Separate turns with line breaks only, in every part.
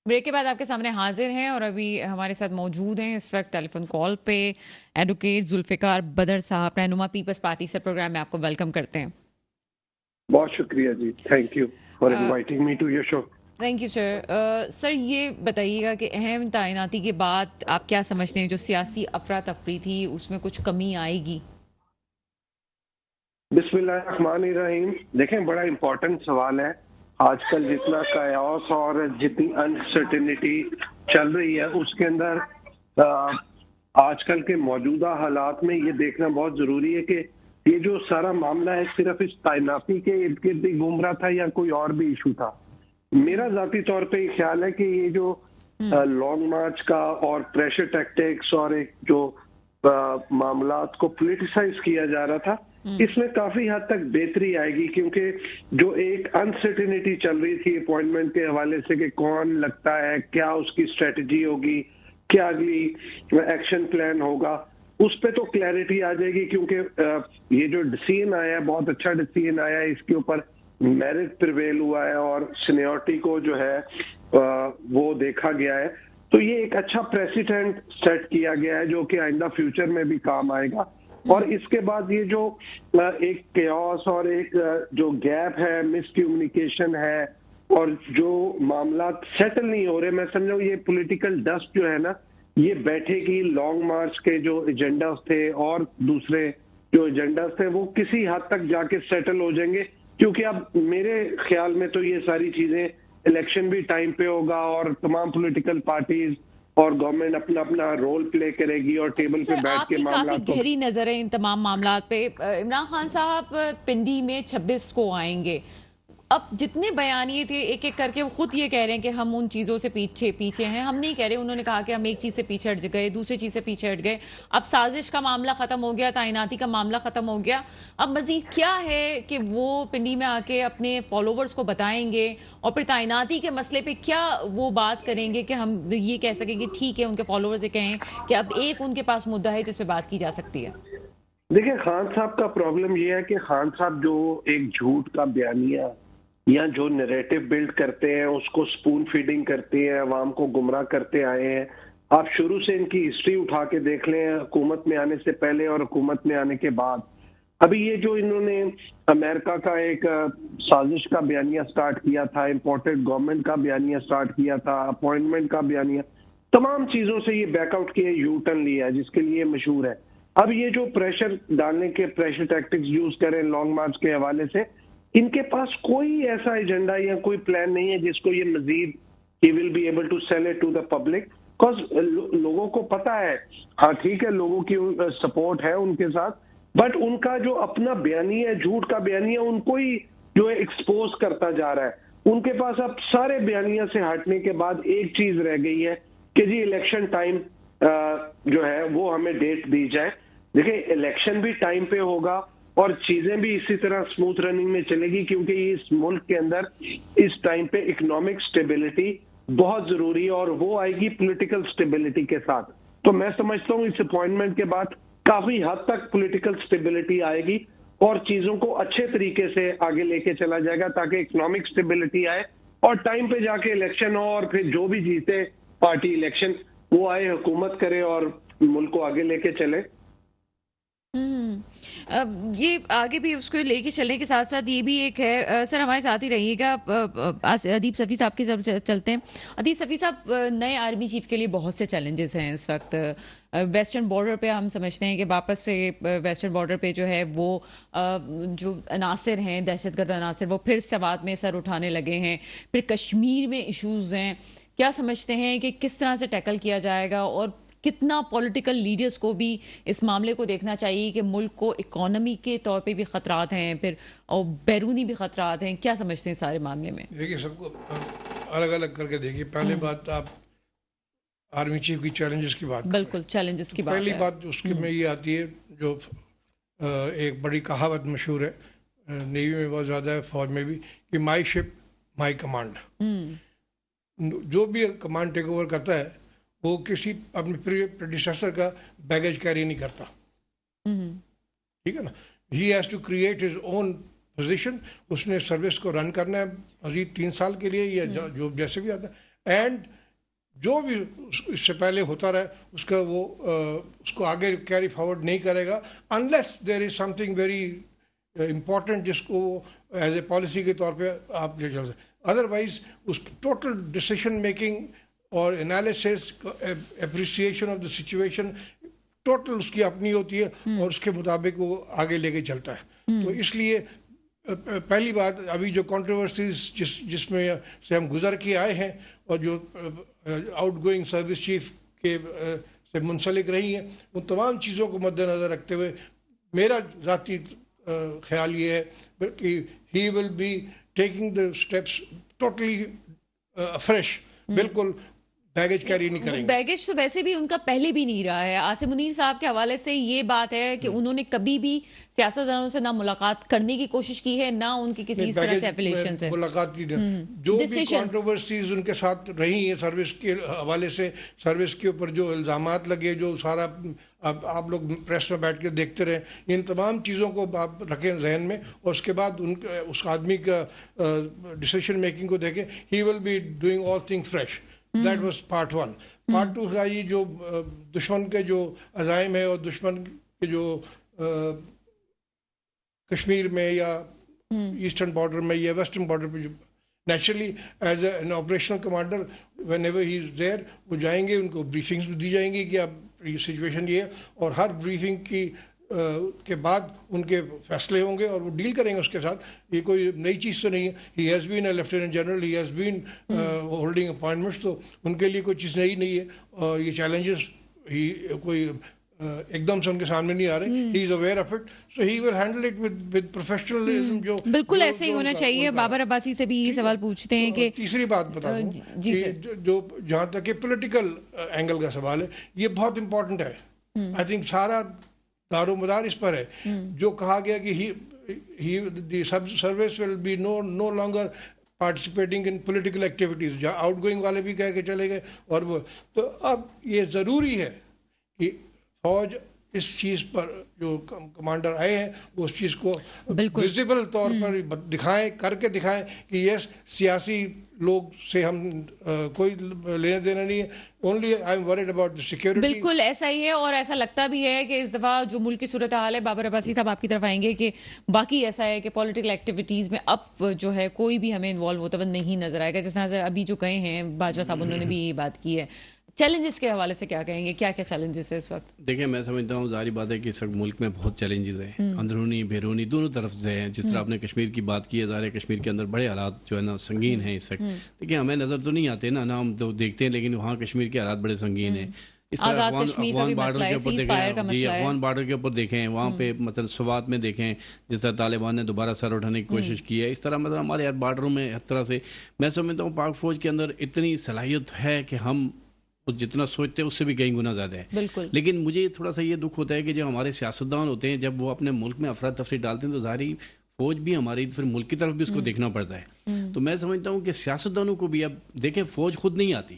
Break کے بعد آپ کے سامنے حاضر ہیں اور ابھی ہمارے ساتھ موجود ہیں اس وقت ٹیلی فون کال پہ ایڈوکیٹ ذوالفقار بدر صاحب، رہنما پیپلز پارٹی سے پروگرام میں آپ کو ویلکم کرتے ہیں.
بہت شکریہ جی، thank you for inviting me to your show.
Thank you sir. Sir یہ بتائیے گا کہ اہم تعیناتی کے بعد آپ کیا سمجھتے ہیں جو سیاسی افراتفری تھی اس میں کچھ کمی آئے گی؟
بسم اللہ الرحمن الرحیم. دیکھیں بڑا امپورٹنٹ سوال ہے. آج کل جتنا کیوس اور جتنی انسرٹینٹی چل رہی ہے اس کے اندر آج کل کے موجودہ حالات میں یہ دیکھنا بہت ضروری ہے کہ یہ جو سارا معاملہ ہے صرف اس تعیناتی کے ارد گرد ہی گھوم رہا تھا یا کوئی اور بھی ایشو تھا. میرا ذاتی طور پہ یہ خیال ہے کہ یہ جو لانگ مارچ کا اور پریشر ٹیکٹکس اور ایک جو معاملات کو پولیٹیسائز کیا جا رہا تھا اس میں کافی حد تک بہتری آئے گی، کیونکہ جو ایک انسرٹینٹی چل رہی تھی اپوائنٹمنٹ کے حوالے سے کہ کون لگتا ہے، کیا اس کی اسٹریٹجی ہوگی، کیا اگلی ایکشن پلان ہوگا، اس پہ تو کلیئرٹی آ جائے گی. کیونکہ یہ جو ڈیسیژن آیا ہے بہت اچھا ڈیسیژن آیا ہے، اس کے اوپر میرٹ پریویل ہوا ہے اور سینیورٹی کو جو ہے وہ دیکھا گیا ہے. تو یہ ایک اچھا پریسیڈنٹ سیٹ کیا گیا ہے جو کہ آئندہ فیوچر میں بھی کام آئے گا. اور اس کے بعد یہ جو ایک کیوس اور ایک جو گیپ ہے، مس کمیونیکیشن ہے اور جو معاملات سیٹل نہیں ہو رہے، میں سمجھا یہ پولیٹیکل ڈسٹ جو ہے نا یہ بیٹھے گی. لانگ مارچ کے جو ایجنڈاز تھے اور دوسرے جو ایجنڈاز تھے وہ کسی حد تک جا کے سیٹل ہو جائیں گے. کیونکہ اب میرے خیال میں تو یہ ساری چیزیں الیکشن بھی ٹائم پہ ہوگا اور تمام پولیٹیکل پارٹیز اور گورنمنٹ اپنا اپنا رول پلے کرے گی اور ٹیبل پہ بیٹھ کے
کافی
معاملات کو.
گہری نظر ہے ان تمام معاملات پہ. عمران خان صاحب پنڈی میں 26 کو آئیں گے. اب جتنے بیانیے تھے ایک ایک کر کے وہ خود یہ کہہ رہے ہیں کہ ہم ان چیزوں سے پیچھے ہیں. ہم نہیں کہہ رہے، انہوں نے کہا کہ ہم ایک چیز سے پیچھے ہٹ گئے، دوسری چیز سے پیچھے ہٹ گئے. اب سازش کا معاملہ ختم ہو گیا، تعیناتی کا معاملہ ختم ہو گیا. اب مزید کیا ہے کہ وہ پنڈی میں آ کے اپنے فالوورز کو بتائیں گے اور پھر تعیناتی کے مسئلے پہ کیا وہ بات کریں گے کہ ہم یہ کہہ سکیں کہ ٹھیک ہے، ان کے فالوورز یہ کہیں کہ اب ایک ان کے پاس مدعا ہے جس پہ بات کی جا سکتی ہے.
دیکھیں خان صاحب کا پرابلم یہ ہے کہ خان صاحب جو ایک جھوٹ کا بیانیہ یا جو نیریٹو بلڈ کرتے ہیں اس کو سپون فیڈنگ کرتے ہیں، عوام کو گمراہ کرتے آئے ہیں. آپ شروع سے ان کی ہسٹری اٹھا کے دیکھ لیں، حکومت میں آنے سے پہلے اور حکومت میں آنے کے بعد. ابھی یہ جو انہوں نے امریکہ کا ایک سازش کا بیانیہ سٹارٹ کیا تھا، امپورٹڈ گورنمنٹ کا بیانیہ سٹارٹ کیا تھا، اپوائنٹمنٹ کا بیانیہ، تمام چیزوں سے یہ بیک آؤٹ کیے، یو ٹرن لیا جس کے لیے مشہور ہے. اب یہ جو پریشر ڈالنے کے پریشر ٹیکٹکس یوز کریں لانگ مارچ کے حوالے سے، ان کے پاس کوئی ایسا ایجنڈا یا کوئی پلان نہیں ہے جس کو یہ مزید he will be able to sell it to the public. because لوگوں کو پتا ہے، ہاں ٹھیک ہے لوگوں کی سپورٹ ہے ان کے ساتھ، بٹ ان کا جو اپنا بیانیہ ہے، جھوٹ کا بیانیہ، ان کو ہی جو ہے ایکسپوز کرتا جا رہا ہے. ان کے پاس اب سارے بیانیہ سے ہٹنے کے بعد ایک چیز رہ گئی ہے کہ جی الیکشن ٹائم جو ہے وہ ہمیں ڈیٹ دی جائے. دیکھیں الیکشن بھی ٹائم پہ ہوگا اور چیزیں بھی اسی طرح سموتھ رننگ میں چلے گی، کیونکہ اس ملک کے اندر اس ٹائم پہ اکنامک سٹیبلٹی بہت ضروری ہے اور وہ آئے گی پولیٹیکل سٹیبلٹی کے ساتھ. تو میں سمجھتا ہوں اس اپوائنٹمنٹ کے بعد کافی حد تک پولیٹیکل سٹیبلٹی آئے گی اور چیزوں کو اچھے طریقے سے آگے لے کے چلا جائے گا تاکہ اکنامک سٹیبلٹی آئے اور ٹائم پہ جا کے الیکشن ہو اور پھر جو بھی جیتے پارٹی الیکشن وہ آئے، حکومت کرے اور ملک کو آگے لے کے چلے.
یہ آگے بھی اس کو لے کے چلنے کے ساتھ ساتھ یہ بھی ایک ہے. سر ہمارے ساتھ ہی رہیے گا. ادیب صفی صاحب کی طرف چلتے ہیں. ادیب صفی صاحب، نئے آرمی چیف کے لیے بہت سے چیلنجز ہیں اس وقت. ویسٹرن بارڈر پہ ہم سمجھتے ہیں کہ واپس سے ویسٹرن بارڈر پہ جو ہے وہ جو عناصر ہیں، دہشت گرد عناصر، وہ پھر سوات میں سر اٹھانے لگے ہیں. پھر کشمیر میں ایشوز ہیں. کیا سمجھتے ہیں کہ کس طرح سے ٹیکل کیا جائے گا اور کتنا پولیٹیکل لیڈرز کو بھی اس معاملے کو دیکھنا چاہیے کہ ملک کو اکانومی کے طور پہ بھی خطرات ہیں، پھر اور بیرونی بھی خطرات ہیں؟ کیا سمجھتے ہیں سارے معاملے میں؟
دیکھیے سب کو الگ الگ کر کے دیکھیے. پہلے بات آپ آرمی چیف کی چیلنجز کی بات،
بالکل چیلنجز کی بات.
پہلی بات اس کے میں یہ آتی ہے جو ایک بڑی کہاوت مشہور ہے، نیوی میں بہت زیادہ ہے، فوج میں بھی، کہ مائی شپ مائی کمانڈ. جو بھی کمانڈ ٹیک اوور کرتا ہے وہ کسی اپنے پریڈیسیسر کا بیگیج کیری نہیں کرتا، ٹھیک ہے نا. He has to create his own position. اس نے سروس کو رن کرنا ہے مزید 3 سال کے لیے یا جو جیسے بھی آتا ہے. اینڈ جو بھی اس سے پہلے ہوتا رہے اس کا وہ اس کو آگے کیری فارورڈ نہیں کرے گا unless there is something very important جس کو ایز اے پالیسی کے طور پہ آپ لے چل سکتے. ادروائز اس ٹوٹل ڈسیشن میکنگ اور analysis appreciation of the situation total اس کی اپنی ہوتی ہے اور اس کے مطابق وہ آگے لے کے چلتا ہے. تو اس لیے پہلی بات ابھی جو کنٹروورسیز جس میں سے ہم گزر کے آئے ہیں اور جو آؤٹ گوئنگ سروس چیف کے سے منسلک رہی ہیں ان تمام چیزوں کو مد نظر رکھتے ہوئے میرا ذاتی خیال یہ ہے کہ he will be taking the steps totally fresh, بالکل بیگیج کیری نہیں کریں گے.
بیگیج تو ویسے بھی ان کا پہلے بھی نہیں رہا ہے. عاصم منیر صاحب کے حوالے سے یہ بات ہے کہ انہوں نے کبھی بھی سیاستدانوں سے نہ ملاقات کرنے کی کوشش کی ہے نہ ان کی کسی اس طرح سے ایفیلیشن سے
ملاقات کی. جو بھی کنٹروورسیز ان کے ساتھ رہی ہیں سروس کے حوالے سے, سروس کے اوپر جو الزامات لگے, جو سارا آپ لوگ پریس میں بیٹھ کے دیکھتے رہے, ان تمام چیزوں کو آپ رکھیں ذہن میں اور اس کے بعد اس آدمی کا ڈیسیشن میکنگ کو دیکھیں. He will be doing all thing fresh. That was part 1. Part 2 کا یہ جو دشمن کے جو عزائم ہے اور دشمن کے جو کشمیر میں یا ایسٹرن بارڈر میں یا ویسٹرن بارڈر پہ جو naturally as an operational commander when ever he is there وہ جائیں گے, ان کو بریفنگس بھی دی جائیں گی کہ اب یہ سچویشن یہ ہے اور ہر بریفنگ کی کے بعد ان کے فیصلے ہوں گے اور وہ ڈیل کریں گے اس کے ساتھ. یہ کوئی نئی چیز تو نہیں ہے. He has been A lieutenant general, he has been holding appointments, تو ان کے لیے کوئی چیز نئی نہیں ہے. اور یہ چیلنجز ہی کوئی ایک دم سے ان کے سامنے نہیں آ رہے. He is aware of it, so he will handle it with professionalism. جو
بالکل ایسے ہی ہونا چاہیے. بابر عباسی سے بھی یہ سوال پوچھتے ہیں کہ
تیسری بات بتا دوں کہ جو جہاں تک کہ پولیٹیکل اینگل کا سوال ہے یہ بہت امپورٹنٹ ہے. آئی تھنک سارا دار و مدار اس پر ہے. جو کہا گیا کہ service will be no longer participating in political activities, جہاں آؤٹ گوئنگ والے بھی کہہ کے چلے گئے. اور وہ تو اب یہ ضروری ہے کہ فوج اس چیز پر جو کمانڈر آئے ہیں وہ اس چیز کو ویزیبل طور پر دکھائیں, کر کے دکھائیں کہ یہ سیاسی لوگ سے ہم کوئی لینے دینا نہیں ہے. Only I am word about the security.
بالکل ایسا ہی ہے اور ایسا لگتا بھی ہے کہ اس دفعہ جو ملک کی صورتحال ہے, بابر عباسی صاحب آپ کی طرف آئیں گے, کہ باقی ایسا ہے کہ پولیٹیکل ایکٹیویٹیز میں اب جو ہے کوئی بھی ہمیں انوالو ہوتا ہوا نہیں نظر آئے گا. جس طرح سے ابھی جو گئے ہیں باجوہ صاحب, انہوں نے بھی یہ بات کی ہے. چیلنجز کے حوالے سے کیا کہیں گے, کیا کیا چیلنجز ہے اس وقت؟
دیکھیں میں سمجھتا ہوں ظاہری بات ہے کہ اس وقت ملک میں بہت چیلنجز ہیں, اندرونی بیرونی دونوں طرف سے ہیں. جس طرح آپ نے کشمیر کی بات کی ہے, ظاہر ہے کشمیر کے اندر بڑے حالات جو ہے نا سنگین ہیں اس وقت. دیکھیں ہمیں نظر تو نہیں آتے نا ہم تو دیکھتے ہیں, لیکن وہاں کشمیر کے حالات بڑے سنگین ہیں. اس طرح افغان بارڈر کے اوپر دیکھیں, جی افغان بارڈر کے اوپر دیکھیں, وہاں پہ مطلب سوات میں دیکھیں جس طرح طالبان نے دوبارہ سر اٹھانے کی کوشش کی ہے. اس طرح مطلب ہمارے ہر بارڈروں میں ہر طرح سے میں سمجھتا ہوں پاک فوج کے اندر اتنی صلاحیت ہے کہ ہم جتنا سوچتے ہیں اس سے بھی کئی گنا زیادہ ہے.
بالکل.
لیکن مجھے تھوڑا سا یہ دکھ ہوتا ہے کہ جو ہمارے سیاستدان ہوتے ہیں جب وہ اپنے ملک میں افراتفری ڈالتے ہیں تو ظاہری فوج بھی ہماری پھر ملک کی طرف بھی اس کو دیکھنا پڑتا ہے. تو میں سمجھتا ہوں کہ سیاستدانوں کو بھی اب دیکھیں فوج خود نہیں آتی,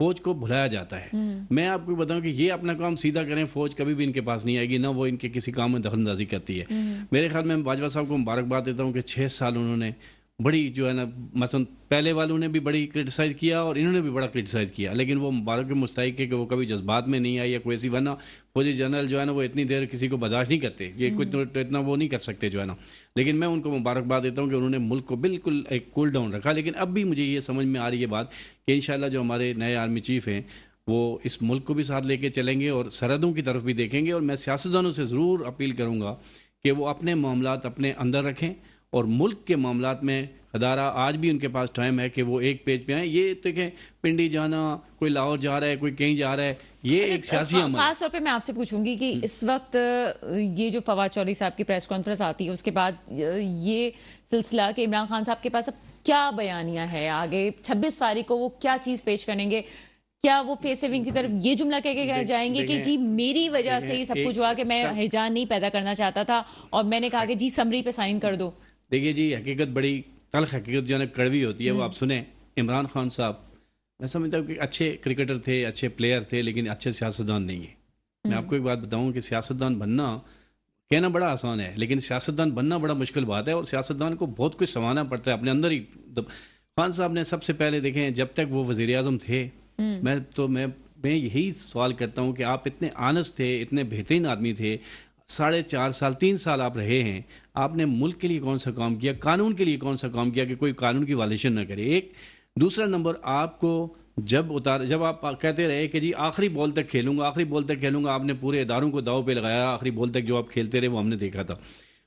فوج کو بھلایا جاتا ہے. میں آپ کو بتاؤں کہ یہ اپنا کام سیدھا کریں, فوج کبھی بھی ان کے پاس نہیں آئے گی, نہ وہ ان کے کسی کام میں دخل اندازی کرتی ہے. میرے خیال میں باجوہ صاحب کو مبارکباد دیتا ہوں کہ 6 سال انہوں نے بڑی جو ہے نا مثلا پہلے والوں نے بھی بڑی کرٹیسائز کیا اور انہوں نے بھی بڑا کرٹیسائز کیا, لیکن وہ مبارک کے مستحق ہے کہ وہ کبھی جذبات میں نہیں آئی یا کوئی ایسی, ورنہ فوجی جنرل جو ہے نا وہ اتنی دیر کسی کو برداشت نہیں کرتے, یہ کچھ اتنا وہ نہیں کر سکتے جو ہے نا. لیکن میں ان کو مبارکباد دیتا ہوں کہ انہوں نے ملک کو بالکل ایک کول ڈاؤن رکھا. لیکن اب بھی مجھے یہ سمجھ میں آ رہی ہے بات کہ انشاءاللہ جو ہمارے نئے آرمی چیف ہیں وہ اس ملک کو بھی ساتھ لے کے چلیں گے اور سرحدوں کی طرف بھی دیکھیں گے. اور میں سیاستدانوں سے ضرور اپیل کروں گا کہ وہ اپنے معاملات اپنے اندر رکھیں اور ملک کے معاملات میں ادارہ آج بھی ان کے پاس ٹائم ہے کہ وہ ایک پیج پہ آئیں. یہ دیکھیں پنڈی جانا, کوئی لاہور جا رہا ہے, کوئی کہیں جا رہا ہے, یہ ایک سیاسی عمل.
خاص طور پہ میں آپ سے پوچھوں گی کہ اس وقت یہ جو فواد چودھری صاحب کی پریس کانفرنس آتی ہے اس کے بعد یہ سلسلہ کہ عمران خان صاحب کے پاس اب کیا بیانیہ ہے آگے 26 تاریخ کو وہ کیا چیز پیش کریں گے؟ کیا وہ فیس سیونگ کی طرف یہ جملہ کہہ کے جائیں گے کہ جی میری وجہ سے یہ سب کچھ ہوا کہ میں ہیجان نہیں پیدا کرنا چاہتا تھا اور میں نے کہا کہ جی سمری پہ سائن کر دو؟
دیکھیے جی حقیقت بڑی تلخ حقیقت جو ہے کڑوی ہوتی ہے, وہ آپ سنیں. عمران خان صاحب میں سمجھتا ہوں کہ اچھے کرکٹر تھے, اچھے پلیئر تھے, لیکن اچھے سیاستدان نہیں ہیں. میں آپ کو ایک بات بتاؤں کہ سیاستدان بننا کہنا بڑا آسان ہے, لیکن سیاستدان بننا بڑا مشکل بات ہے. اور سیاستدان کو بہت کچھ سنوانا پڑتا ہے اپنے اندر ہی. خان صاحب نے سب سے پہلے دیکھیں جب تک وہ وزیر اعظم تھے میں یہی سوال کرتا ہوں کہ آپ اتنے آنس تھے, اتنے بہترین آدمی تھے, 4.5 سال 3 سال آپ رہے ہیں, آپ نے ملک کے لیے کون سا کام کیا, قانون کے لیے کون سا کام کیا کہ کوئی قانون کی وائلیشن نہ کرے. ایک دوسرا نمبر, آپ کو جب آپ کہتے رہے کہ جی آخری بال تک کھیلوں گا, آپ نے پورے اداروں کو داؤ پہ لگایا, آخری بال تک جو آپ کھیلتے رہے وہ ہم نے دیکھا تھا.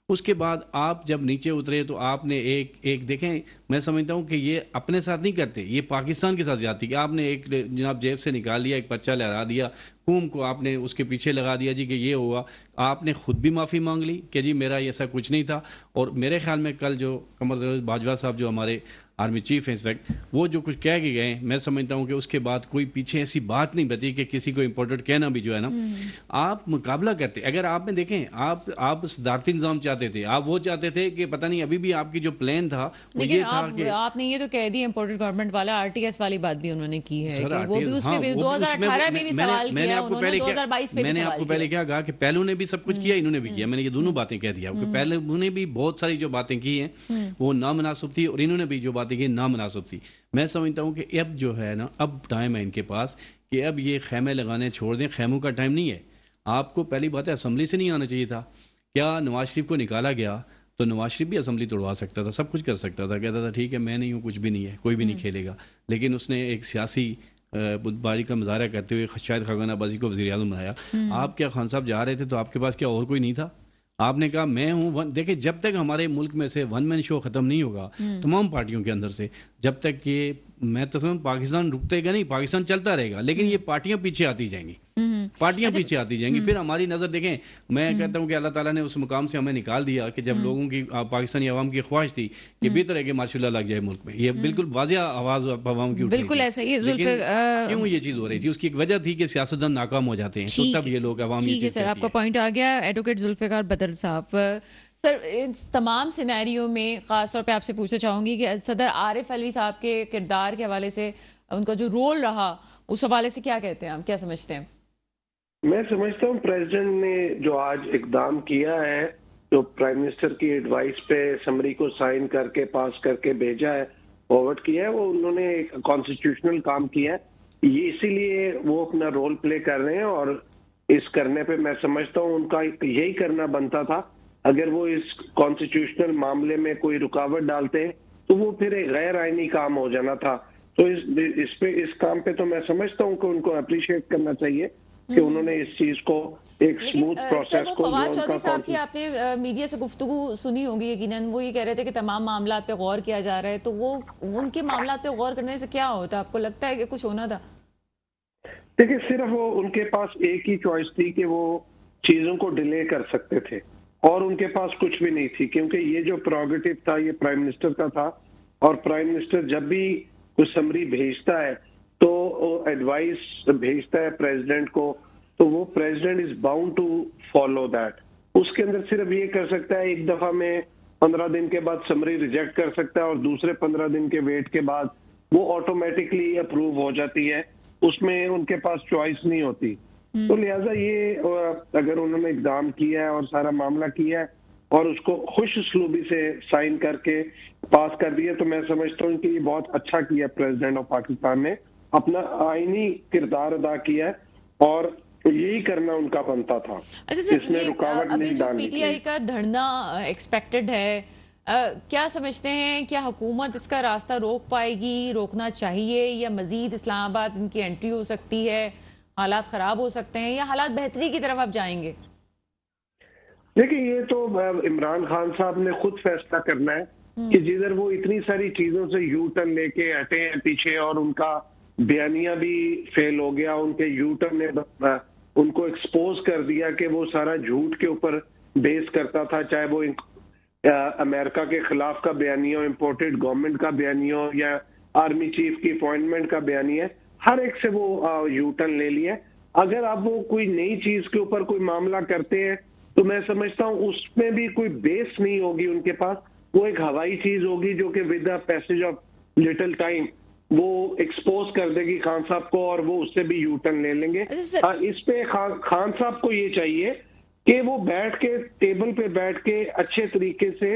اس کے بعد آپ جب نیچے اترے تو آپ نے ایک دیکھیں, میں سمجھتا ہوں کہ یہ اپنے ساتھ نہیں کرتے, یہ پاکستان کے ساتھ زیادتی کہ آپ نے ایک جناب جیب سے نکال لیا, ایک پرچہ لہرا دیا, قوم کو آپ نے اس کے پیچھے لگا دیا جی کہ یہ ہوا. آپ نے خود بھی معافی مانگ لی کہ جی میرا ایسا کچھ نہیں تھا. اور میرے خیال میں کل جو قمر باجوہ صاحب جو ہمارے آرمی چیف ہیں اس وقت, وہ جو کچھ کہہ کے گئے, میں سمجھتا ہوں کہ اس کے بعد کوئی پیچھے ایسی بات نہیں بچی کہ کسی کو امپورٹنٹ کہنا بھی جو ہے نا, آپ مقابلہ کرتے. اگر آپ نے دیکھیں آپ صدارتی نظام چاہتے تھے, آپ وہ چاہتے تھے کہ پتہ نہیں ابھی بھی آپ کی جو پلان تھا وہ یہ تھا کہ
آپ نے یہ تو کہہ دی امپورٹنٹ گورنمنٹ والا, RTS والی بات بھی انہوں نے کی ہے کہ وہ بھی اس پہ 2018 میں بھی سوال کیا, انہوں نے 2022 میں بھی.
میں نے آپ کو پہلے کیا کہا کہ پہلو نے بھی سب کچھ کیا, انہوں نے بھی کیا. میں نے یہ دونوں باتیں کہہ دیا کہ پہلو نے بھی بہت ساری جو باتیں کی ہیں وہ نامناسب تھی, اور انہوں نے بھی جو باتیں کی نامناسب تھی. میں سمجھتا ہوں کہ اب جو ہے نا, اب ٹائم ہے ان کے پاس کہ اب یہ خیمے لگانے چھوڑ دیں. خیموں کا ٹائم نہیں ہے. آپ کو پہلی بات ہے اسمبلی سے نہیں آنا چاہیے تھا. کیا نواز شریف کو نکالا گیا تو نواز شریف بھی اسمبلی توڑوا سکتا تھا, سب کچھ کر سکتا تھا, کہتا تھا ٹھیک ہے میں نہیں ہوں, کچھ بھی نہیں ہے, کوئی بھی نہیں کھیلے گا. لیکن اس نے ایک سیاسی باری کا مظاہرہ کرتے ہوئے شاید خاقان عباسی کو وزیر اعظم بنایا. آپ کیا خان صاحب جا رہے تھے تو آپ کے پاس کیا اور کوئی نہیں تھا؟ آپ نے کہا میں ہوں. دیکھیں جب تک ہمارے ملک میں سے ون مین شو ختم نہیں ہوگا تمام پارٹیوں کے اندر سے, جب تک یہ میں تو پاکستان رکتے گا نہیں, پاکستان چلتا رہے گا, لیکن یہ پارٹیاں پیچھے آتی جائیں گی, پیچھے آتی جائیں گی. پھر ہماری نظر دیکھیں, میں کہتا ہوں کہ اللہ تعالیٰ نے اس مقام سے ہمیں نکال دیا کہ جب لوگوں کی پاکستانی عوام کی خواہش تھی کہ بہتر ہے کہ ماشاء اللہ لگ جائے ملک میں, یہ بالکل واضح آواز عوام کی اٹھ رہی تھی.
بالکل ایسا ہی
کیوں یہ چیز ہو رہی تھی, اس کی ایک وجہ تھی کہ سیاستدان ناکام ہو جاتے ہیں, تو تب یہ لوگ عوام.
ٹھیک ہے سر, آپ کا پوائنٹ آ گیا. ایڈوکیٹ ذوالفقار بدر صاحب, سر اس تمام سینیریو میں خاص طور پہ آپ سے پوچھنا چاہوں گی کہ صدر عارف علوی صاحب کے کردار کے حوالے سے, ان کا جو رول رہا اس حوالے سے کیا کہتے ہیں آپ, کیا سمجھتے ہیں؟
میں سمجھتا ہوں پریزیڈنٹ نے جو آج اقدام کیا ہے, جو پرائم منسٹر کی ایڈوائس پہ سمری کو سائن کر کے پاس کر کے بھیجا ہے, فارورڈ کیا ہے, وہ انہوں نے ایک کانسٹیٹیوشنل کام کیا ہے. یہ اسی لیے وہ اپنا رول پلے کر رہے ہیں, اور اس کرنے پہ میں سمجھتا ہوں ان کا یہی کرنا بنتا تھا. اگر وہ اس کانسٹیٹیوشنل معاملے میں کوئی رکاوٹ ڈالتے تو وہ پھر ایک غیر آئینی کام ہو جانا تھا. تو اس کام پہ تو میں سمجھتا ہوں کہ ان کو اپریشیٹ کرنا چاہیے کہ انہوں نے اس چیز کو ایک سموتھ پروسیس کو.
فواد چودھری صاحب کی آپ نے میڈیا سے گفتگو سنی ہوگی یقیناً, وہ یہ کہہ رہے تھے کہ تمام معاملات پہ غور کیا جا رہا ہے, تو وہ ان کے معاملات پہ غور کرنے سے کیا ہوتا, آپ کو لگتا ہے کہ کچھ ہونا تھا؟
دیکھیں صرف وہ ان کے پاس ایک ہی چوائس تھی کہ وہ چیزوں کو ڈیلے کر سکتے تھے, اور ان کے پاس کچھ بھی نہیں تھی, کیونکہ یہ جو پروگیٹو تھا یہ پرائم منسٹر کا تھا, اور پرائم منسٹر جب بھی کوئی سمری بھیجتا ہے تو ایڈوائس بھیجتا ہے پریزیڈنٹ کو, تو وہ president is bound to follow that. اس کے اندر صرف یہ کر سکتا ہے, ایک دفعہ میں 15 دن کے بعد سمری ریجیکٹ کر سکتا ہے, اور دوسرے 15 دن کے ویٹ کے بعد وہ آٹومیٹکلی اپروو ہو جاتی ہے, اس میں ان کے پاس چوائس نہیں ہوتی. تو لہٰذا یہ اگر انہوں نے اقدام کیا ہے اور سارا معاملہ کیا ہے اور اس کو خوش اسلوبی سے سائن کر کے پاس کر دیا, تو میں سمجھتا ہوں کہ یہ بہت اچھا کیا پریزیڈنٹ آف پاکستان نے, اپنا آئینی کردار ادا کیا ہے, اور یہی کرنا ان کا بنتا تھا. اس میں رکاوٹ نہیں ڈالنی.
پی ٹی آئی کا دھرنا ایکسپیکٹڈ ہے, کیا سمجھتے ہیں, کیا حکومت اس کا راستہ روک پائے گی, روکنا چاہیے, یا مزید اسلام آباد ان کی انٹری ہو سکتی ہے, حالات خراب ہو سکتے ہیں, یا حالات بہتری کی طرف آپ جائیں گے؟
دیکھیں یہ تو عمران خان صاحب نے خود فیصلہ کرنا ہے کہ جدھر وہ اتنی ساری چیزوں سے یو ٹرن لے کے ہٹے ہیں پیچھے, اور ان کا بیانیہ بھی فیل ہو گیا, ان کے یو ٹرن نے ان کو ایکسپوز کر دیا کہ وہ سارا جھوٹ کے اوپر بیس کرتا تھا, چاہے وہ امریکہ کے خلاف کا بیانیہ ہو, امپورٹڈ گورنمنٹ کا بیانیہ ہو, یا آرمی چیف کی اپوائنٹمنٹ کا بیانیہ, ہر ایک سے وہ یو ٹرن لے لیا. اگر آپ وہ کوئی نئی چیز کے اوپر کوئی معاملہ کرتے ہیں تو میں سمجھتا ہوں اس میں بھی کوئی بیس نہیں ہوگی ان کے پاس, وہ ایک ہوائی چیز ہوگی جو کہ with the passage of little time وہ ایکسپوز کر دے گی خان صاحب کو, اور وہ اس سے بھی یو ٹرن لے لیں گے. اس پہ خان صاحب کو یہ چاہیے کہ وہ بیٹھ کے ٹیبل پہ بیٹھ کے اچھے طریقے سے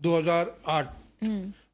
2008,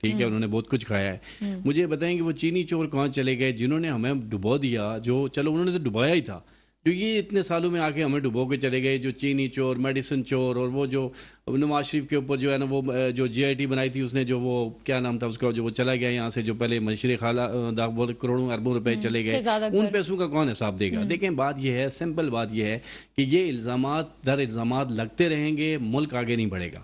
ٹھیک ہے, انہوں نے بہت کچھ کھایا ہے. مجھے بتائیں کہ وہ چینی چور کہاں چلے گئے جنہوں نے ہمیں ڈبو دیا, جو چلو انہوں نے تو ڈبایا ہی تھا, جو یہ اتنے سالوں میں آ کے ہمیں ڈبو کے چلے گئے, جو چینی چور, میڈیسن چور, اور وہ جو نواز شریف کے اوپر جو ہے نا وہ جو جی آئی ٹی بنائی تھی اس نے, جو وہ کیا نام تھا اس کا, جو وہ چلا گیا یہاں سے, جو پہلے مشرق خالہ وہ کروڑوں اربوں روپے چلے گئے, ان پیسوں کا کون حساب دے گا؟ دیکھیں بات یہ ہے, سمپل بات یہ ہے کہ یہ الزامات در الزامات لگتے رہیں گے, ملک آگے نہیں بڑھے گا.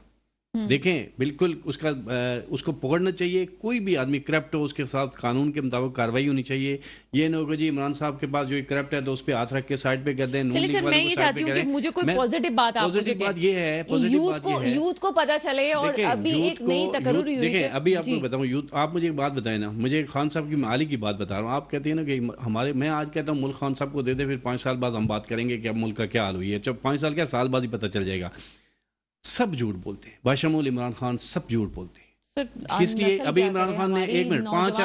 دیکھیں بالکل اس کو پکڑنا چاہیے, کوئی بھی آدمی کرپٹ ہو اس کے ساتھ قانون کے مطابق کاروائی ہونی چاہیے. یہ نہ ہوگا جی عمران صاحب کے پاس جو کرپٹ ہے تو اس پہ ہاتھ رکھ کے سائڈ پہ کر دیں.
چلیے سر, میں یہ چاہتی ہوں کہ مجھے کوئی پازیٹیو بات آپ مجھے
بات یہ ہے,
یوتھ کو پتہ چلے, اور ابھی ایک نئی تقرر ہوئی ہے.
دیکھیں ابھی آپ کو بتاؤں, یوتھ, آپ مجھے ایک بات بتائیں نا, مجھے خان صاحب کی معالی کی بات بتا رہا ہوں. آپ کہتے ہیں نا کہ ہمارے, میں آج کہتا ہوں ملک خان صاحب کو دے دے, پھر 5 سال بعد ہم بات کریں گے کہ اب ملک کا کیا حال ہوئی ہے. جب 5 سال کیا, سال بعد ہی پتہ چل جائے گا. سب جھوٹ بولتے ہیں, بشمول عمران خان, سب جھوٹ بولتے ہیں. کس لیے؟ ابھی عمران خان نے 1 منٹ 5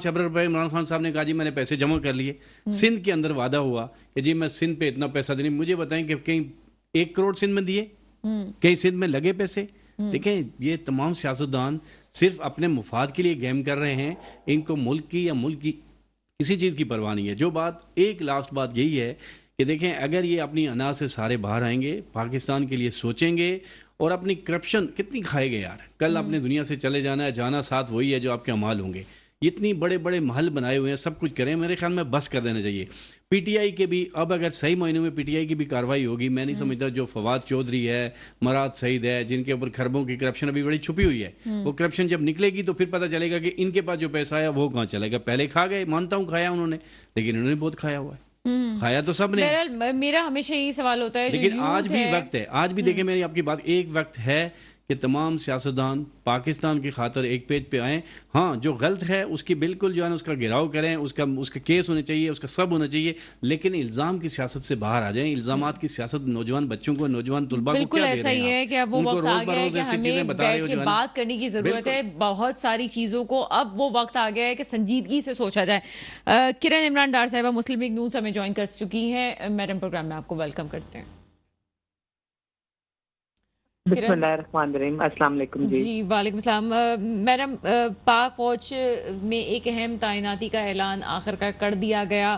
ارب روپے عمران خان صاحب نے کہا جی میں نے پیسے جمع کر لیے. سندھ کے اندر وعدہ ہوا کہ جی میں سندھ پہ اتنا پیسہ دینے. مجھے بتائیں کہ کہیں 1 کروڑ سندھ میں دیے, کہیں سندھ میں لگے پیسے؟ دیکھیں یہ تمام سیاستدان صرف اپنے مفاد کے لیے گیم کر رہے ہیں, ان کو ملک کی یا ملک کی کسی چیز کی پرواہ نہیں ہے. جو بات ایک لاسٹ بات یہی ہے کہ دیکھیں اگر یہ اپنی انا سے سارے باہر آئیں گے, پاکستان کے لیے سوچیں گے, اور اپنی کرپشن کتنی کھائے گے یار, کل اپنے دنیا سے چلے جانا ہے, جانا ساتھ وہی ہے جو آپ کے اعمال ہوں گے. اتنی بڑے بڑے محل بنائے ہوئے ہیں, سب کچھ کریں, میرے خیال میں بس کر دینا چاہیے. پی ٹی آئی کے بھی اب اگر صحیح مہینوں میں پی ٹی آئی کی بھی کاروائی ہوگی, میں نہیں سمجھتا جو فواد چودھری ہے, مراد سعید ہے, جن کے اوپر خربوں کی کرپشن ابھی بڑی چھپی ہوئی ہے, وہ کرپشن جب نکلے گی تو پھر پتہ چلے گا کہ ان کے پاس جو پیسہ آیا وہ کہاں چلے گا. پہلے کھا گئے, مانتا ہوں کھایا انہوں نے, لیکن انہوں نے بہت کھایا ہوا ہے, کھایا تو سب نے.
میرا ہمیشہ یہی سوال ہوتا ہے,
لیکن آج بھی وقت ہے, آج بھی دیکھیں میری آپ کی بات, ایک وقت ہے کہ تمام سیاستدان پاکستان کی خاطر ایک پیج پہ آئیں. ہاں جو غلط ہے اس کی بالکل جو ہے نا اس کا گھیراؤ کریں, اس کا کیس ہونا چاہیے, اس کا سب ہونا چاہیے, لیکن الزام کی سیاست سے باہر آ جائیں. الزامات کی سیاست نوجوان بچوں کو, نوجوان طلباء کو کیا دے رہے ہیں؟
بالکل ایسا ہی ہے کہ اب وہ وقت آ گیا ہے کہ ہمیں بیٹھ کے بات کرنے کی ضرورت ہے. بہت ساری چیزوں کو اب وہ وقت آ گیا ہے کہ سنجیدگی سے سوچا جائے. کرن عمران ڈار صاحبہ مسلم لیگ نیوز ہمیں جوائن کر چکی ہیں. میڈم پروگرام میں آپ کو ویلکم کرتے ہیں.
بسم اللہ الرحمن الرحیم. السلام علیکم.
جی وعلیکم السلام. میڈم, پاک فوج میں ایک اہم تعیناتی کا اعلان آخر کر دیا گیا.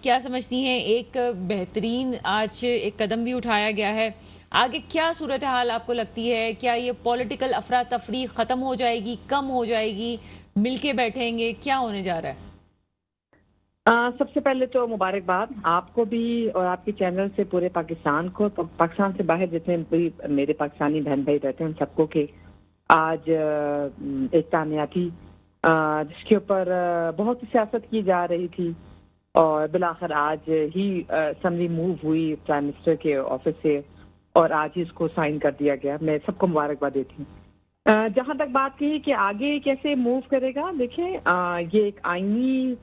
کیا سمجھتی ہیں, ایک بہترین آج ایک قدم بھی اٹھایا گیا ہے, آگے کیا صورتحال آپ کو لگتی ہے؟ کیا یہ پولیٹیکل افراتفری ختم ہو جائے گی, کم ہو جائے گی, مل کے بیٹھیں گے, کیا ہونے جا رہا ہے؟
سب سے پہلے تو مبارکباد آپ کو بھی اور آپ کے چینل سے پورے پاکستان کو, پاکستان سے باہر جتنے بھی میرے پاکستانی بہن بھائی رہتے ہیں ان سب کو, کہ آج ایک تعیناتی جس کے اوپر بہت سیاست کی جا رہی تھی اور بالآخر آج ہی اسمبلی موو ہوئی پرائم منسٹر کے آفس سے اور آج ہی اس کو سائن کر دیا گیا. میں سب کو مبارکباد دیتی ہوں. جہاں تک بات کی کہ آگے کیسے موو کرے گا, دیکھیں یہ ایک آئینی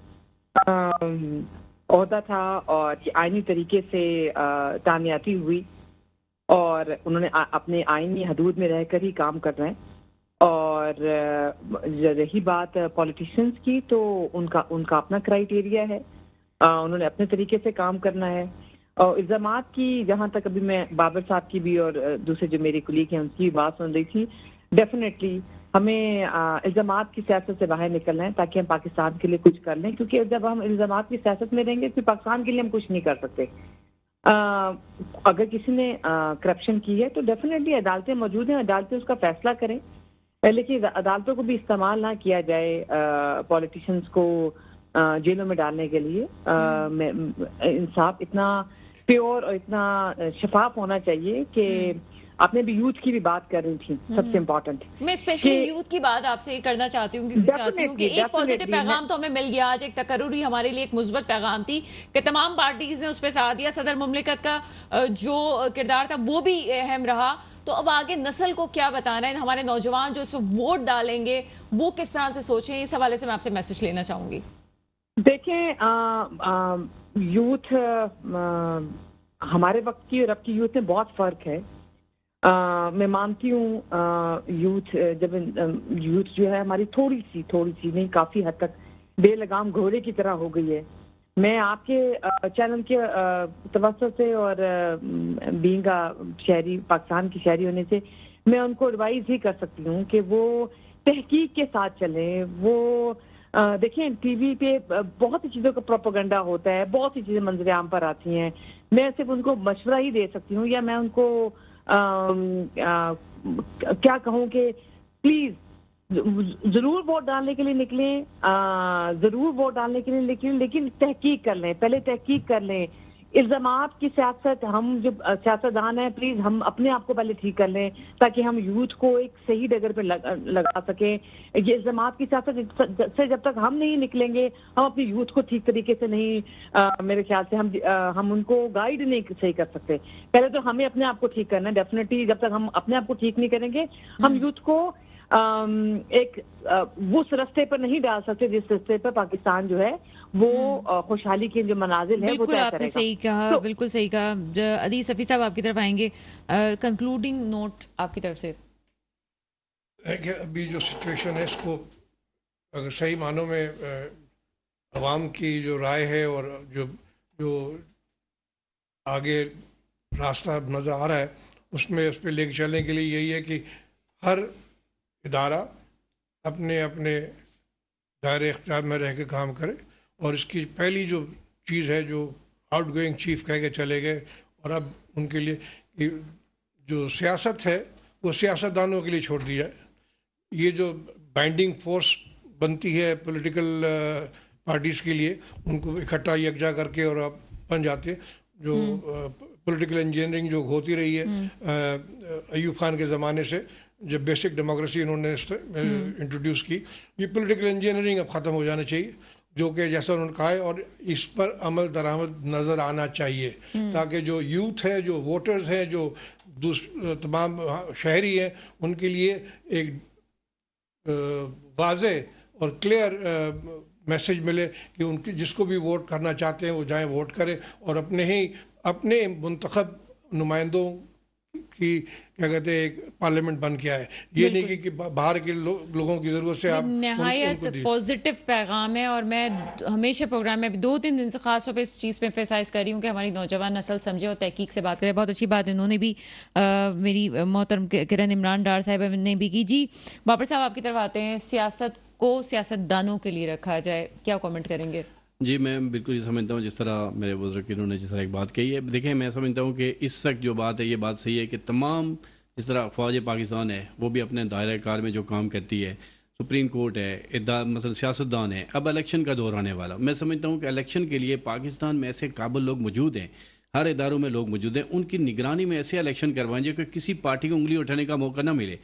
عہدہ تھا اور یہ آئینی طریقے سے تعیناتی ہوئی اور انہوں نے اپنے آئینی حدود میں رہ کر ہی کام کر رہے ہیں. اور رہی بات پولیٹیشینز کی تو ان کا اپنا کرائیٹیریا ہے, انہوں نے اپنے طریقے سے کام کرنا ہے. اور الزامات کی جہاں تک ابھی میں بابر صاحب کی بھی اور دوسرے جو میرے کلیگ ہیں ان کی بات سن رہی تھی, ڈیفینیٹلی ہمیں الزامات کی سیاست سے باہر نکلنا ہے تاکہ ہم پاکستان کے لیے کچھ کر لیں, کیونکہ جب ہم الزامات کی سیاست میں رہیں گے پھر پاکستان کے لیے ہم کچھ نہیں کر سکتے. اگر کسی نے کرپشن کی ہے تو ڈیفینیٹلی عدالتیں موجود ہیں, عدالتیں اس کا فیصلہ کریں, لیکن عدالتوں کو بھی استعمال نہ کیا جائے پولیٹیشینز کو جیلوں میں ڈالنے کے لیے. انصاف اتنا پیور اور اتنا شفاف ہونا چاہیے کہ آپ نے بھی یوتھ کی بھی بات کر رہی تھی, سب سے امپورٹنٹ.
میں اسپیشلی یوتھ کی بات آپ سے کرنا چاہتی ہوں کہ ایک پازیٹیو پیغام تو ہمیں مل گیا آج, ایک تقرری ہمارے لیے ایک مثبت پیغام تھی کہ تمام پارٹیز نے اس پہ ساتھ دیا. صدر مملکت کا جو کردار تھا وہ بھی اہم رہا. تو اب آگے نسل کو کیا بتانا ہے, ہمارے نوجوان جو اس کو ووٹ ڈالیں گے وہ کس طرح سے سوچیں, اس حوالے سے میں آپ سے میسج لینا چاہوں گی.
دیکھیں یوتھ ہمارے وقت کی اور اب کی یوتھ میں بہت فرق ہے. میں مانتی ہوں یوتھ جو ہے ہماری تھوڑی سی نہیں کافی حد تک بے لگام گھوڑے کی طرح ہو گئی ہے. میں آپ کے چینل کے توسط سے اور بینگ شہری, پاکستان کی شہری ہونے سے میں ان کو ایڈوائز ہی کر سکتی ہوں کہ وہ تحقیق کے ساتھ چلیں. وہ دیکھیں ٹی وی پہ بہت سی چیزوں کا پروپیگنڈا ہوتا ہے, بہت سی چیزیں منظر عام پر آتی ہیں. میں صرف ان کو مشورہ ہی دے سکتی ہوں, یا میں ان کو کیا کہوں کہ پلیز ضرور ووٹ ڈالنے کے لیے نکلیں, ضرور ووٹ ڈالنے کے لیے نکلیں, لیکن تحقیق کر لیں, پہلے تحقیق کر لیں. الزامات کی سیاست, ہم جو سیاستدان ہیں پلیز ہم اپنے آپ کو پہلے ٹھیک کر لیں تاکہ ہم یوتھ کو ایک صحیح ڈگر پہ لگا سکیں. یہ الزامات کی سیاست سے جب تک ہم نہیں نکلیں گے, ہم اپنی یوتھ کو ٹھیک طریقے سے نہیں, میرے خیال سے ہم ان کو گائیڈ نہیں صحیح کر سکتے. پہلے تو ہمیں اپنے آپ کو ٹھیک کرنا ہے. ڈیفینیٹلی جب تک ہم اپنے آپ کو ٹھیک نہیں کریں گے, ہم یوتھ کو ایک اس رستے پر نہیں ڈال سکتے جس رستے پر پاکستان جو ہے وہ خوشحالی کے جو منازل ہے وہ
بالکل آپ نے صحیح کہا, بالکل صحیح کہا. عدیل صفی صاحب آپ کی طرف آئیں گے, کنکلوڈنگ نوٹ آپ کی طرف سے.
ابھی جو سچویشن ہے اس کو اگر صحیح معنوں میں عوام کی جو رائے ہے اور جو آگے راستہ نظر آ رہا ہے اس میں اس پہ لے کے چلنے کے لیے یہی ہے کہ ہر ادارہ اپنے اپنے دائرے اختیار میں رہ کے کام کرے. اور اس کی پہلی جو چیز ہے جو آؤٹ گوئنگ چیف کہہ کے چلے گئے, اور اب ان کے لیے کہ جو سیاست ہے وہ سیاستدانوں کے لیے چھوڑ دی جائے. یہ جو بائنڈنگ فورس بنتی ہے پولیٹیکل پارٹیز کے لیے, ان کو اکٹھا یکجا کر کے اور اب بن جاتے ہیں. جو پولیٹیکل انجینئرنگ جو ہوتی رہی ہے ایوب خان کے زمانے سے, جب بیسک ڈیموکریسی انہوں نے انٹروڈیوس کی, یہ پولیٹیکل انجینئرنگ اب ختم ہو جانا چاہیے, جو کہ جیسا انہوں نے کہا ہے, اور اس پر عمل درآمد نظر آنا چاہیے تاکہ جو یوتھ ہے, جو ووٹرز ہیں, جو تمام شہری ہیں, ان کے لیے ایک واضح اور کلیئر میسج ملے کہ ان کی جس کو بھی ووٹ کرنا چاہتے ہیں وہ جائیں ووٹ کریں, اور اپنے منتخب نمائندوں کی کیا کہتے ہیں ایک پارلیمنٹ بن کے آئے. یہ نہیں کہ باہر کے لوگوں کی ضرورت سے آپ
نہایت پازیٹیو پیغام ہے. اور میں ہمیشہ پروگرام میں 2-3 دن سے خاص طور پہ اس چیز پہ ایمفیسائز کر رہی ہوں کہ ہماری نوجوان نسل سمجھے اور تحقیق سے بات کرے. بہت اچھی بات انہوں نے بھی, میری محترم کرن عمران ڈار صاحب نے بھی کی. جی بابر صاحب آپ کی طرف آتے ہیں, سیاست کو سیاستدانوں کے لیے رکھا جائے, کیا کامنٹ کریں گے؟
جی میں بالکل یہ سمجھتا ہوں جس طرح میرے بزرگ انہوں نے جس طرح ایک بات کہی ہے. دیکھیں میں سمجھتا ہوں کہ اس وقت جو بات ہے یہ بات صحیح ہے کہ تمام جس طرح فوج پاکستان ہے وہ بھی اپنے دائرہ کار میں جو کام کرتی ہے, سپریم کورٹ ہے, مثلا سیاستدان ہے, اب الیکشن کا دور آنے والا. میں سمجھتا ہوں کہ الیکشن کے لیے پاکستان میں ایسے قابل لوگ موجود ہیں, ہر اداروں میں لوگ موجود ہیں, ان کی نگرانی میں ایسے الیکشن کروائیں جو کہ کسی پارٹی کو انگلی اٹھانے کا موقع نہ ملے.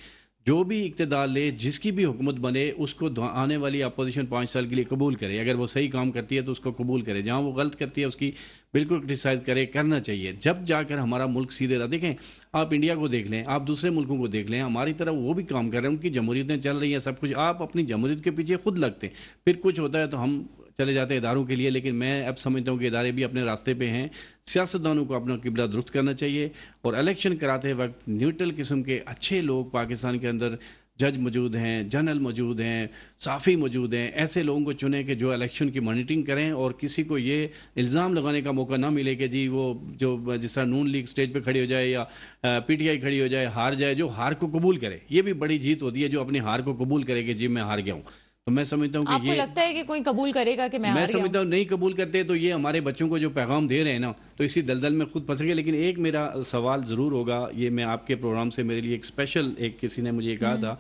جو بھی اقتدار لے, جس کی بھی حکومت بنے, اس کو آنے والی اپوزیشن 5 سال کے لیے قبول کرے. اگر وہ صحیح کام کرتی ہے تو اس کو قبول کرے, جہاں وہ غلط کرتی ہے اس کی بالکل کرٹیسائز کرنا چاہیے, جب جا کر ہمارا ملک سیدھے رہا. دیکھیں آپ انڈیا کو دیکھ لیں, آپ دوسرے ملکوں کو دیکھ لیں, ہماری طرح وہ بھی کام کر رہے ہیں, ان کی جمہوریتیں چل رہی ہیں, سب کچھ. آپ اپنی جمہوریت کے پیچھے خود لگتے ہیں, پھر کچھ ہوتا ہے تو ہم چلے جاتے ہیں اداروں کے لیے. لیکن میں اب سمجھتا ہوں کہ ادارے بھی اپنے راستے پہ ہیں. سیاستدانوں کو اپنا قبلہ درست کرنا چاہیے, اور الیکشن کراتے وقت نیوٹرل قسم کے اچھے لوگ پاکستان کے اندر, جج موجود ہیں, جنرل موجود ہیں, صحافی موجود ہیں, ایسے لوگوں کو چنیں کہ جو الیکشن کی مانیٹرنگ کریں, اور کسی کو یہ الزام لگانے کا موقع نہ ملے کہ جی وہ جو جس طرح نون لیگ سٹیج پہ کھڑی ہو جائے یا پی ٹی آئی کھڑی ہو جائے, ہار جائے. جو ہار کو قبول کرے, یہ بھی بڑی جیت ہوتی ہے, جو اپنی ہار کو قبول کرے کہ جی میں ہار گیا ہوں. تو میں سمجھتا ہوں کہ
آپ کو لگتا ہے کہ کوئی قبول کرے گا کہ
میں سمجھتا ہوں نہیں قبول کرتے تو یہ ہمارے بچوں کو جو پیغام دے رہے ہیں نا, تو اسی دلدل میں خود پھنسیں گے. لیکن ایک میرا سوال ضرور ہوگا, یہ میں آپ کے پروگرام سے میرے لیے ایک اسپیشل, ایک کسی نے مجھے یہ کہا تھا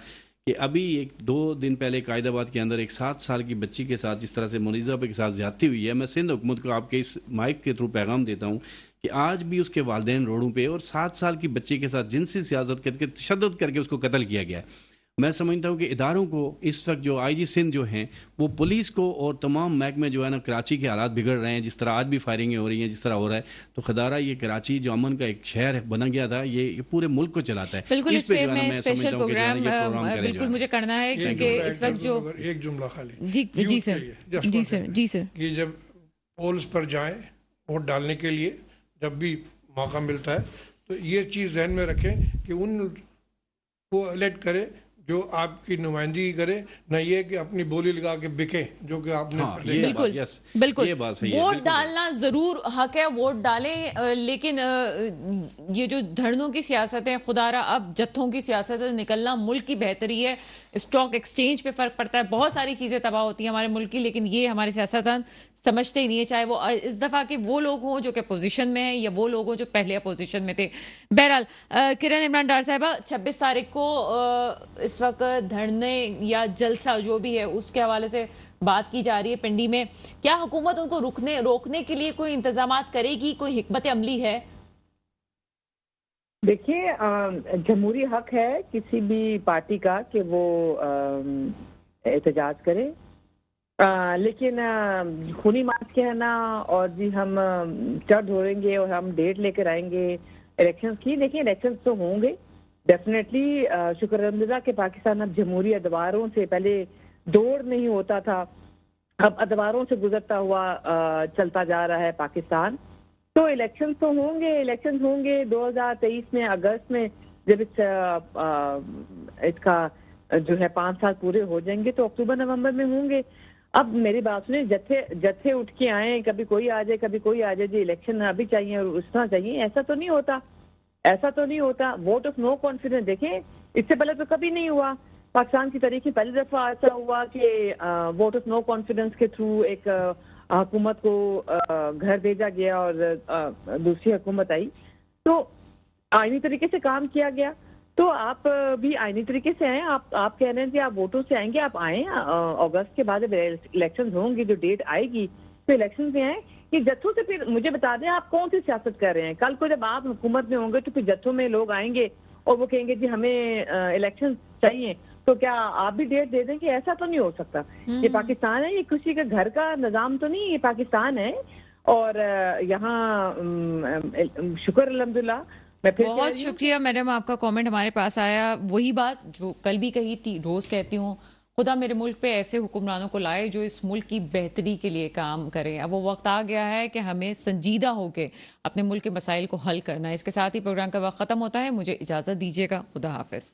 کہ ابھی 2 دن پہلے قائد آباد کے اندر ایک 7 سال کی بچی کے ساتھ جس طرح سے منیزہ کے ساتھ زیادتی ہوئی ہے. میں سندھ حکومت کو آپ کے اس مائک کے تھرو پیغام دیتا ہوں کہ آج بھی اس کے والدین روڈوں پہ, اور 7 سال کی بچی کے ساتھ جنسی سیاست کر کے تشدد کر کے اس کو قتل کیا گیا ہے. میں سمجھتا ہوں کہ اداروں کو اس وقت جو آئی جی سندھ جو ہیں وہ پولیس کو اور تمام محکمے جو ہے نا, کراچی کے حالات بگڑ رہے ہیں, جس طرح آج بھی فائرنگیں ہو رہی ہیں, جس طرح ہو رہا ہے, تو خدارہ یہ کراچی جو امن کا ایک شہر بنا گیا تھا, یہ پورے ملک کو چلاتا ہے.
بالکل اس پہ میں اسپیشل پروگرام بالکل مجھے کرنا ہے, کیونکہ اس وقت جو
ایک جملہ خالی
جی سر جی سر
کہ جب پولز پر جائیں ووٹ ڈالنے کے لیے, جب بھی موقع ملتا ہے, تو یہ چیز ذہن میں رکھیں کہ ان کو الیکٹ کریں جو آپ کی نمائندگی کرے، نہ یہ کہ اپنی بولی لگا کے بکے، جو کہ آپ نے
ہاں،
دیکھا۔
یہ
بالکل
بات، یس،
بالکل
یہ بات صحیح ہے،
ووٹ
بالکل
ڈالنا ضرور حق ہے، ووٹ ڈالیں، لیکن یہ جو دھرنوں کی سیاست ہے، خدا را اب جتھوں کی سیاست ہے، نکلنا ملک کی بہتری ہے، اسٹاک ایکسچینج پہ فرق پڑتا ہے، بہت ساری چیزیں تباہ ہوتی ہیں ہمارے ملک کی، لیکن یہ ہمارے سیاستدان سمجھتے ہی نہیں ہے، چاہے وہ اس دفعہ کے وہ لوگ ہوں جو کہ پوزیشن میں ہیں یا وہ لوگ ہوں جو پہلے اپوزیشن میں تھے۔ بہرحال کرن عمران ڈار صاحبہ، 26 تاریخ کو اس وقت دھرنے یا جلسہ جو بھی ہے اس کے حوالے سے بات کی جا رہی ہے پنڈی میں، کیا حکومت ان کو روکنے کے لیے کوئی انتظامات کرے گی، کوئی حکمت عملی ہے؟
دیکھیے، جمہوری حق ہے کسی بھی پارٹی کا کہ وہ احتجاج کرے، لیکن خونی مارچ کہنا اور جی ہم چڑھ دھوڑیں گے اور ہم ڈیٹ لے کر آئیں گے الیکشنز کی، دیکھیں الیکشنز تو ہوں گے ڈیفینیٹلی، شکر الحمدللہ کہ پاکستان اب جمہوری ادواروں سے، پہلے دوڑ نہیں ہوتا تھا، اب ادواروں سے گزرتا ہوا چلتا جا رہا ہے پاکستان، تو الیکشن تو ہوں گے، 2023 میں اگست میں جب اس کا جو ہے 5 سال پورے ہو جائیں گے تو اکتوبر نومبر میں ہوں گے۔ اب میری بات سنیں، جتھے اٹھ کے آئیں، کبھی کوئی آ جائے کبھی کوئی آ جائے، جی الیکشن ابھی چاہیے اور اس طرح چاہیے، ایسا تو نہیں ہوتا۔ ووٹ آف نو کانفیڈنس دیکھیں، اس سے پہلے تو کبھی نہیں ہوا پاکستان کی تاریخ میں، پہلی دفعہ ایسا ہوا کہ ووٹ آف نو کانفیڈنس کے تھرو ایک حکومت کو گھر بھیجا گیا اور دوسری حکومت آئی، تو آئینی طریقے سے کام کیا گیا۔ تو آپ بھی آئینی طریقے سے آئیں، آپ کہہ رہے ہیں کہ آپ ووٹوں سے آئیں گے، آپ آئیں اگست کے بعد الیکشن ہوں گی، جو ڈیٹ آئے گی تو الیکشن سے آئیں۔ کہ جتھوں سے پھر مجھے بتا دیں آپ کون سی سیاست کر رہے ہیں، کل کو جب آپ حکومت میں ہوں گے تو پھر جتھوں میں لوگ آئیں گے اور وہ کہیں گے جی ہمیں الیکشن چاہیے، تو کیا آپ بھی ڈیٹ دے دیں گے؟ ایسا تو نہیں ہو سکتا۔ یہ پاکستان ہے، یہ کسی کے گھر کا نظام تو نہیں، یہ پاکستان ہے، اور یہاں شکر الحمدللہ۔
بہت شکریہ میڈم، آپ کا کامنٹ ہمارے پاس آیا، وہی بات جو کل بھی کہی تھی، روز کہتی ہوں، خدا میرے ملک پہ ایسے حکمرانوں کو لائے جو اس ملک کی بہتری کے لیے کام کریں۔ اب وہ وقت آ گیا ہے کہ ہمیں سنجیدہ ہو کے اپنے ملک کے مسائل کو حل کرنا ہے۔ اس کے ساتھ ہی پروگرام کا وقت ختم ہوتا ہے، مجھے اجازت دیجیے گا، خدا حافظ۔